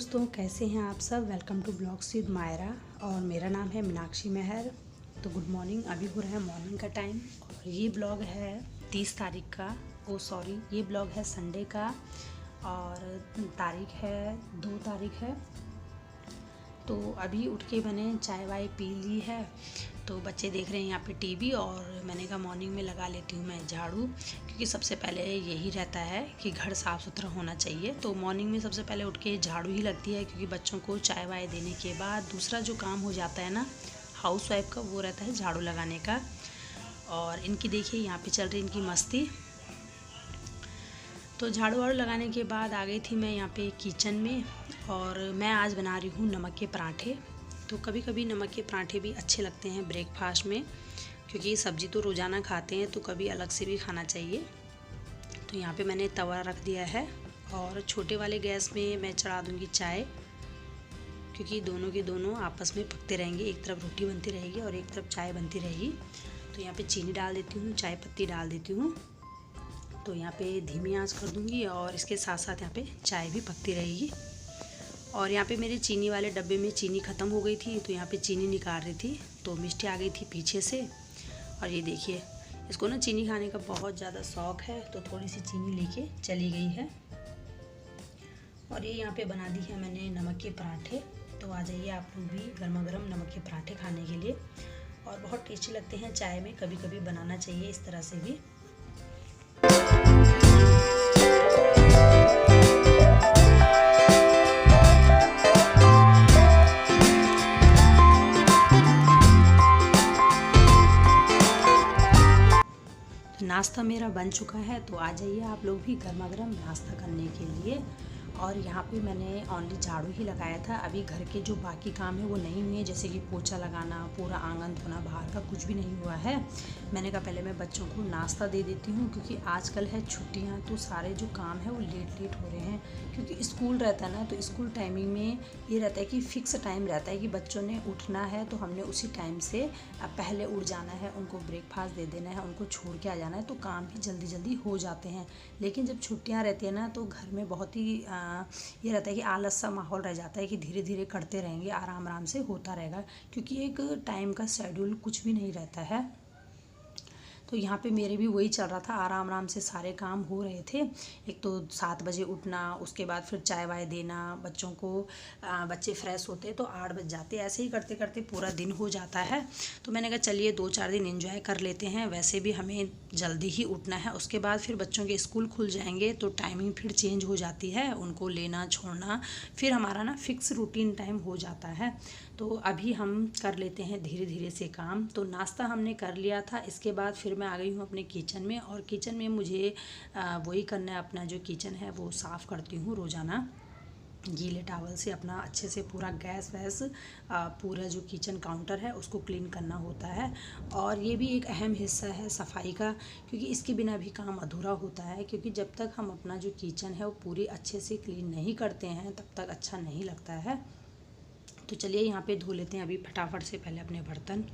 दोस्तों, कैसे हैं आप सब। Welcome to blogs with Myra और मेरा नाम है मीनाक्षी मेहर। तो गुड मॉर्निंग। अभी हो रहा है मॉर्निंग का टाइम और ये ब्लॉग है 30 तारीख का। ये ब्लॉग है संडे का और तारीख है 2 तारीख है। तो अभी उठ के मैंने चाय वाय पी ली है। तो बच्चे देख रहे हैं यहाँ पे टीवी और मैंने कहा मॉर्निंग में लगा लेती हूँ मैं झाड़ू, क्योंकि सबसे पहले यही रहता है कि घर साफ़ सुथरा होना चाहिए। तो मॉर्निंग में सबसे पहले उठ के झाड़ू ही लगती है, क्योंकि बच्चों को चाय वाय देने के बाद दूसरा जो काम हो जाता है ना हाउस वाइफ का, वो रहता है झाड़ू लगाने का। और इनकी देखिए यहाँ पे चल रही इनकी मस्ती। तो झाड़ू वाड़ू लगाने के बाद आ गई थी मैं यहाँ पे किचन में और मैं आज बना रही हूँ नमक के पराठे। तो कभी कभी नमक के पराठे भी अच्छे लगते हैं ब्रेकफास्ट में, क्योंकि सब्ज़ी तो रोज़ाना खाते हैं तो कभी अलग से भी खाना चाहिए। तो यहाँ पे मैंने तवा रख दिया है और छोटे वाले गैस में मैं चढ़ा दूँगी चाय, क्योंकि दोनों के दोनों आपस में पकते रहेंगे। एक तरफ रोटी बनती रहेगी और एक तरफ चाय बनती रहेगी। तो यहाँ पे चीनी डाल देती हूँ, चाय पत्ती डाल देती हूँ। तो यहाँ पे धीमी आंच कर दूँगी और इसके साथ साथ यहाँ पे चाय भी पकती रहेगी। और यहाँ पे मेरे चीनी वाले डब्बे में चीनी ख़त्म हो गई थी, तो यहाँ पे चीनी निकाल रही थी तो मिष्टी आ गई थी पीछे से। और ये देखिए, इसको ना चीनी खाने का बहुत ज़्यादा शौक़ है, तो थोड़ी सी चीनी लेके चली गई है। और ये यहाँ पे बना दी है मैंने नमक के पराठे। तो आ जाइए आप लोग भी गर्मा गर्म नमक के पराठे खाने के लिए, और बहुत टेस्टी लगते हैं चाय में। कभी कभी बनाना चाहिए इस तरह से भी। नाश्ता मेरा बन चुका है, तो आ जाइए आप लोग भी गर्मा गर्म नाश्ता करने के लिए। और यहाँ पे मैंने ओनली झाड़ू ही लगाया था। अभी घर के जो बाकी काम है वो नहीं हुए, जैसे कि पोछा लगाना, पूरा आंगन धोना, बाहर का कुछ भी नहीं हुआ है। मैंने कहा पहले मैं बच्चों को नाश्ता दे देती हूँ, क्योंकि आजकल है छुट्टियाँ, तो सारे जो काम है वो लेट हो रहे हैं। क्योंकि स्कूल रहता है ना, तो स्कूल टाइमिंग में ये रहता है कि फ़िक्स टाइम रहता है कि बच्चों ने उठना है, तो हमने उसी टाइम से पहले उठ जाना है, उनको ब्रेकफास्ट दे देना है, उनको छोड़ के आ जाना है, तो काम भी जल्दी जल्दी हो जाते हैं। लेकिन जब छुट्टियाँ रहती हैं ना, तो घर में बहुत ही ये रहता है कि आलस सा माहौल रह जाता है कि धीरे धीरे करते रहेंगे, आराम आराम से होता रहेगा, क्योंकि एक टाइम का शेड्यूल कुछ भी नहीं रहता है। तो यहाँ पे मेरे भी वही चल रहा था, आराम आराम से सारे काम हो रहे थे। एक तो 7 बजे उठना, उसके बाद फिर चाय वाय देना बच्चों को, बच्चे फ्रेश होते तो 8 बज जाते। ऐसे ही करते करते पूरा दिन हो जाता है। तो मैंने कहा चलिए 2-4 दिन एंजॉय कर लेते हैं। वैसे भी हमें जल्दी ही उठना है, उसके बाद फिर बच्चों के स्कूल खुल जाएंगे तो टाइमिंग फिर चेंज हो जाती है, उनको लेना छोड़ना, फिर हमारा ना फिक्स रूटीन टाइम हो जाता है। तो अभी हम कर लेते हैं धीरे धीरे से काम। तो नाश्ता हमने कर लिया था, इसके बाद फिर मैं आ गई हूँ अपने किचन में। और किचन में मुझे वही करना है, अपना जो किचन है वो साफ़ करती हूँ रोज़ाना गीले टॉवल से। अपना अच्छे से पूरा गैस वैस, पूरा जो किचन काउंटर है उसको क्लीन करना होता है। और ये भी एक अहम हिस्सा है सफाई का, क्योंकि इसके बिना भी काम अधूरा होता है। क्योंकि जब तक हम अपना जो किचन है वो पूरी अच्छे से क्लीन नहीं करते हैं तब तक अच्छा नहीं लगता है। तो चलिए यहाँ पे धो लेते हैं अभी फटाफट से पहले अपने बर्तन।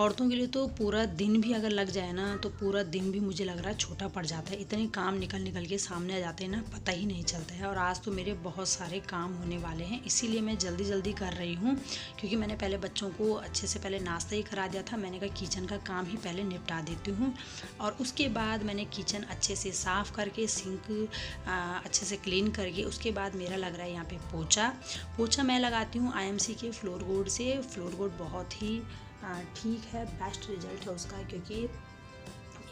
औरतों के लिए तो पूरा दिन भी अगर लग जाए ना, तो पूरा दिन भी मुझे लग रहा है छोटा पड़ जाता है। इतने काम निकल निकल के सामने आ जाते हैं ना, पता ही नहीं चलता है। और आज तो मेरे बहुत सारे काम होने वाले हैं, इसीलिए मैं जल्दी जल्दी कर रही हूँ। क्योंकि मैंने पहले बच्चों को अच्छे से पहले नाश्ता ही करा दिया था। मैंने कहा किचन का काम ही पहले निपटा देती हूँ, और उसके बाद मैंने किचन अच्छे से साफ़ करके, सिंक अच्छे से क्लीन करके, उसके बाद मेरा लग रहा है यहाँ पर पोछा मैं लगाती हूँ IMC के फ्लोरबोर्ड से। फ्लोरबोर्ड बहुत ही ठीक है, बेस्ट रिजल्ट है उसका, क्योंकि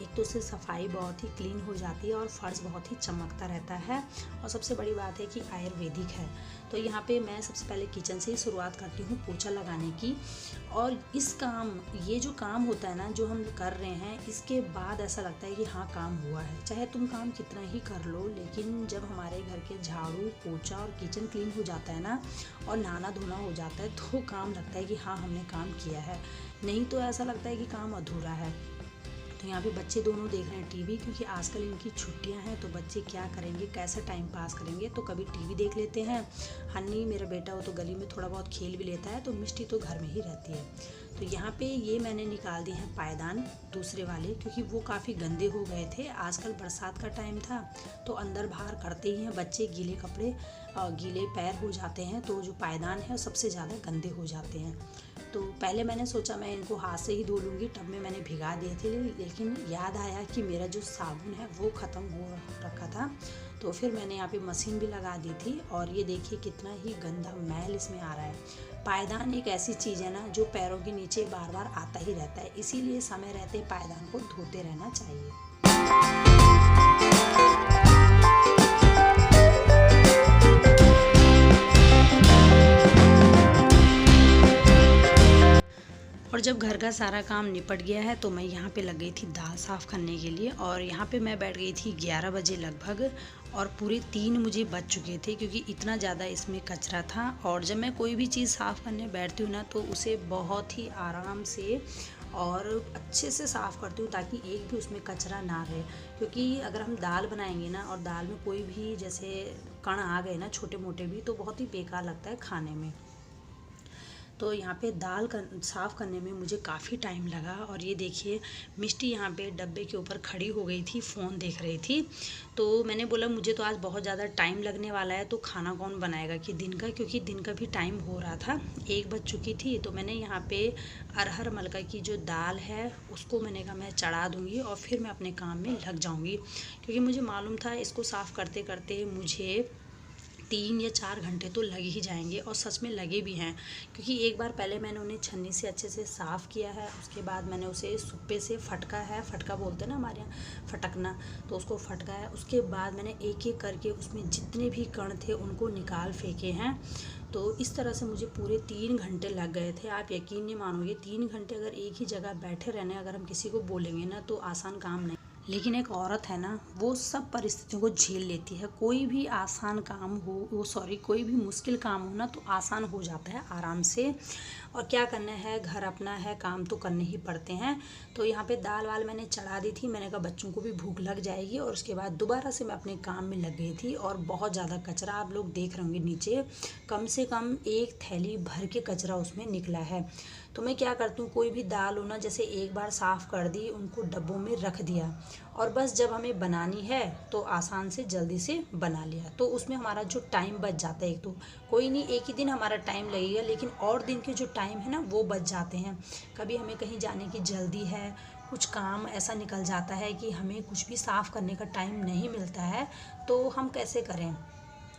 एक तो उससे सफाई बहुत ही क्लीन हो जाती है और फर्श बहुत ही चमकता रहता है। और सबसे बड़ी बात है कि आयुर्वेदिक है। तो यहाँ पे मैं सबसे पहले किचन से ही शुरुआत करती हूँ पोछा लगाने की। और ये जो काम होता है ना, जो हम कर रहे हैं, इसके बाद ऐसा लगता है कि हाँ काम हुआ है। चाहे तुम काम कितना ही कर लो, लेकिन जब हमारे घर के झाड़ू पोछा और किचन क्लीन हो जाता है ना, और नहाना धोना हो जाता है, तो काम लगता है कि हाँ हमने काम किया है। नहीं तो ऐसा लगता है कि काम अधूरा है। तो यहाँ पे बच्चे दोनों देख रहे हैं टीवी, क्योंकि आजकल इनकी छुट्टियां हैं तो बच्चे क्या करेंगे, कैसे टाइम पास करेंगे, तो कभी टीवी देख लेते हैं। हन्नी मेरा बेटा वो तो गली में थोड़ा बहुत खेल भी लेता है, तो मिष्टी तो घर में ही रहती है। तो यहाँ पे ये मैंने निकाल दिए हैं पायदान दूसरे वाले, क्योंकि वो काफ़ी गंदे हो गए थे। आजकल बरसात का टाइम था तो अंदर बाहर करते ही हैं बच्चे, गीले कपड़े और गीले पैर हो जाते हैं, तो जो पायदान है सबसे ज़्यादा गंदे हो जाते हैं। तो पहले मैंने सोचा मैं इनको हाथ से ही धो लूँगी, टब में मैंने भिगा दिए थे, लेकिन याद आया कि मेरा जो साबुन है वो ख़त्म हो रखा था। तो फिर मैंने यहाँ पे मशीन भी लगा दी थी, और ये देखिए कितना ही गंदा मैल इसमें आ रहा है। पायदान एक ऐसी चीज़ है ना जो पैरों के नीचे बार बार आता ही रहता है, इसीलिए समय रहते पायदान को धोते रहना चाहिए। और जब घर का सारा काम निपट गया है तो मैं यहाँ पे लग गई थी दाल साफ़ करने के लिए, और यहाँ पे मैं बैठ गई थी 11 बजे लगभग, और पूरे 3 मुझे बज चुके थे, क्योंकि इतना ज़्यादा इसमें कचरा था। और जब मैं कोई भी चीज़ साफ़ करने बैठती हूँ ना तो उसे बहुत ही आराम से और अच्छे से साफ़ करती हूँ, ताकि एक भी उसमें कचरा ना रहे। क्योंकि अगर हम दाल बनाएंगे ना और दाल में कोई भी जैसे कण आ गए ना छोटे मोटे भी, तो बहुत ही बेकार लगता है खाने में। तो यहाँ पे दाल साफ़ करने में मुझे काफ़ी टाइम लगा। और ये देखिए मिष्टी यहाँ पे डब्बे के ऊपर खड़ी हो गई थी, फ़ोन देख रही थी। तो मैंने बोला मुझे तो आज बहुत ज़्यादा टाइम लगने वाला है, तो खाना कौन बनाएगा कि दिन का, क्योंकि दिन का भी टाइम हो रहा था, 1 बज चुकी थी। तो मैंने यहाँ पे अरहर मलका की जो दाल है उसको मैंने कहा मैं चढ़ा दूँगी और फिर मैं अपने काम में लग जाऊँगी, क्योंकि मुझे मालूम था इसको साफ़ करते करते मुझे 3 या 4 घंटे तो लग ही जाएंगे, और सच में लगे भी हैं। क्योंकि एक बार पहले मैंने उन्हें छन्नी से अच्छे से साफ़ किया है, उसके बाद मैंने उसे सुप्पे से फटका है, फटका बोलते हैं ना हमारे यहाँ, फटकना, तो उसको फटका है। उसके बाद मैंने एक एक करके उसमें जितने भी कण थे उनको निकाल फेंके हैं। तो इस तरह से मुझे पूरे 3 घंटे लग गए थे। आप यकीन नहीं मानोगे, 3 घंटे अगर एक ही जगह बैठे रहने अगर हम किसी को बोलेंगे ना तो आसान काम नहीं। लेकिन एक औरत है ना, वो सब परिस्थितियों को झेल लेती है। कोई भी आसान काम हो, कोई भी मुश्किल काम हो ना तो आसान हो जाता है आराम से। और क्या करना है, घर अपना है, काम तो करने ही पड़ते हैं। तो यहाँ पे दाल वाल मैंने चढ़ा दी थी, मैंने कहा बच्चों को भी भूख लग जाएगी। और उसके बाद दोबारा से मैं अपने काम में लग गई थी, और बहुत ज़्यादा कचरा आप लोग देख रहे होंगे नीचे, कम से कम 1 थैली भर के कचरा उसमें निकला है। तो मैं क्या करती हूँ, कोई भी दाल हो ना, जैसे एक बार साफ़ कर दी, उनको डब्बों में रख दिया, और बस जब हमें बनानी है तो आसान से जल्दी से बना लिया, तो उसमें हमारा जो टाइम बच जाता है। एक तो कोई नहीं, एक ही दिन हमारा टाइम लगेगा, लेकिन और दिन के जो टाइम है ना वो बच जाते हैं। कभी हमें कहीं जाने की जल्दी है, कुछ काम ऐसा निकल जाता है कि हमें कुछ भी साफ़ करने का टाइम नहीं मिलता है, तो हम कैसे करें।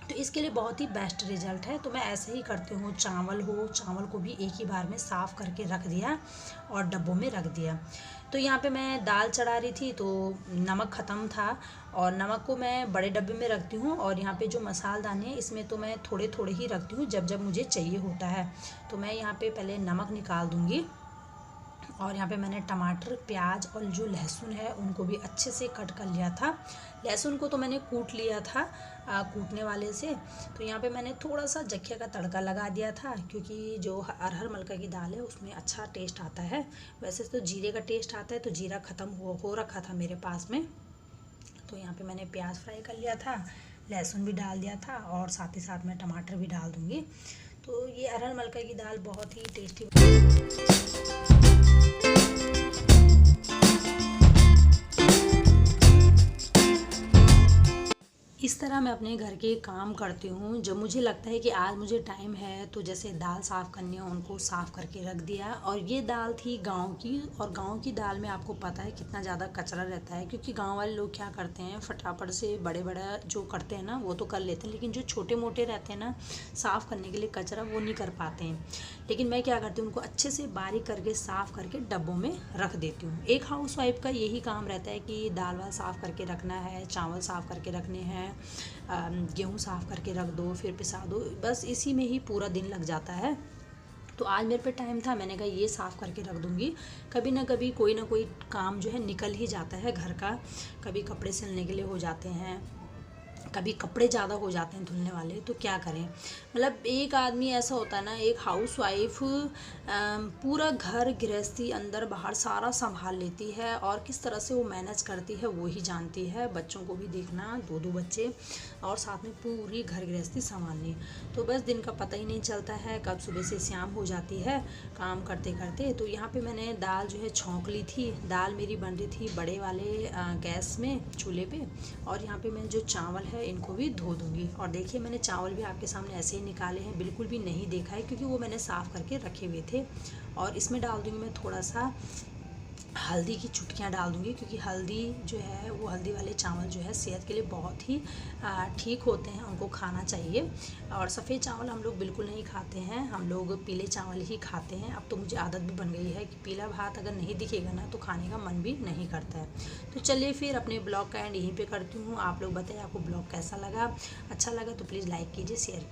तो इसके लिए बहुत ही बेस्ट रिज़ल्ट है। तो मैं ऐसे ही करती हूँ, चावल को भी एक ही बार में साफ़ करके रख दिया और डब्बों में रख दिया। तो यहाँ पे मैं दाल चढ़ा रही थी तो नमक ख़त्म था, और नमक को मैं बड़े डब्बे में रखती हूँ, और यहाँ पे जो मसालदाने हैं इसमें तो मैं थोड़े थोड़े ही रखती हूँ जब जब मुझे चाहिए होता है। तो मैं यहाँ पे पहले नमक निकाल दूँगी, और यहाँ पे मैंने टमाटर, प्याज और जो लहसुन है उनको भी अच्छे से कट कर लिया था। लहसुन को तो मैंने कूट लिया था कूटने वाले से। तो यहाँ पे मैंने थोड़ा सा जख्या का तड़का लगा दिया था, क्योंकि जो अरहर मलका की दाल है उसमें अच्छा टेस्ट आता है। वैसे तो जीरे का टेस्ट आता है, तो जीरा ख़त्म हो रखा था मेरे पास में। तो यहाँ पे मैंने प्याज फ्राई कर लिया था, लहसुन भी डाल दिया था, और साथ ही साथ मैं टमाटर भी डाल दूँगी। तो ये अरहर मलका की दाल बहुत ही टेस्टी। इस तरह मैं अपने घर के काम करती हूँ। जब मुझे लगता है कि आज मुझे टाइम है, तो जैसे दाल साफ़ करनी है उनको साफ़ करके रख दिया। और ये दाल थी गांव की, और गांव की दाल में आपको पता है कितना ज़्यादा कचरा रहता है, क्योंकि गांव वाले लोग क्या करते हैं, फटाफट से बड़े जो करते हैं ना वो तो कर लेते हैं, लेकिन जो छोटे मोटे रहते हैं ना साफ़ करने के लिए कचरा, वो नहीं कर पाते हैं। लेकिन मैं क्या करती हूँ, उनको अच्छे से बारीक करके साफ़ करके डब्बों में रख देती हूँ। एक हाउसवाइफ का यही काम रहता है कि दाल वाल साफ़ करके रखना है, चावल साफ़ करके रखने हैं, गेहूँ साफ़ करके रख दो, फिर पिसा दो, बस इसी में ही पूरा दिन लग जाता है। तो आज मेरे पे टाइम था, मैंने कहा ये साफ़ करके रख दूँगी। कभी ना कभी कोई ना कोई काम जो है निकल ही जाता है घर का। कभी कपड़े सिलने के लिए हो जाते हैं, कभी कपड़े ज़्यादा हो जाते हैं धुलने वाले, तो क्या करें। मतलब एक आदमी ऐसा होता है ना, एक हाउसवाइफ पूरा घर गृहस्थी अंदर बाहर सारा संभाल लेती है, और किस तरह से वो मैनेज करती है वो ही जानती है। बच्चों को भी देखना, 2 बच्चे, और साथ में पूरी घर गृहस्थी संभालनी, तो बस दिन का पता ही नहीं चलता है कब सुबह से शाम हो जाती है काम करते करते। तो यहाँ पे मैंने दाल जो है छौंक ली थी। दाल मेरी बन रही थी बड़े वाले गैस में, चूल्हे पे, और यहाँ पे मैं जो चावल है इनको भी धो दूँगी। और देखिए मैंने चावल भी आपके सामने ऐसे ही निकाले हैं, बिल्कुल भी नहीं देखा है क्योंकि वो मैंने साफ़ करके रखे हुए थे। और इसमें डाल दूँगी मैं थोड़ा सा हल्दी की चुटकियाँ डाल दूँगी, क्योंकि हल्दी जो है वो, हल्दी वाले चावल जो है सेहत के लिए बहुत ही ठीक होते हैं, उनको खाना चाहिए। और सफ़ेद चावल हम लोग बिल्कुल नहीं खाते हैं, हम लोग पीले चावल ही खाते हैं। अब तो मुझे आदत भी बन गई है कि पीला भात अगर नहीं दिखेगा ना तो खाने का मन भी नहीं करता है। तो चलिए फिर अपने ब्लॉग का एंड यहीं पर करती हूँ। आप लोग बताइए आपको ब्लॉग कैसा लगा, अच्छा लगा तो प्लीज़ लाइक कीजिए, शेयर कीजिए।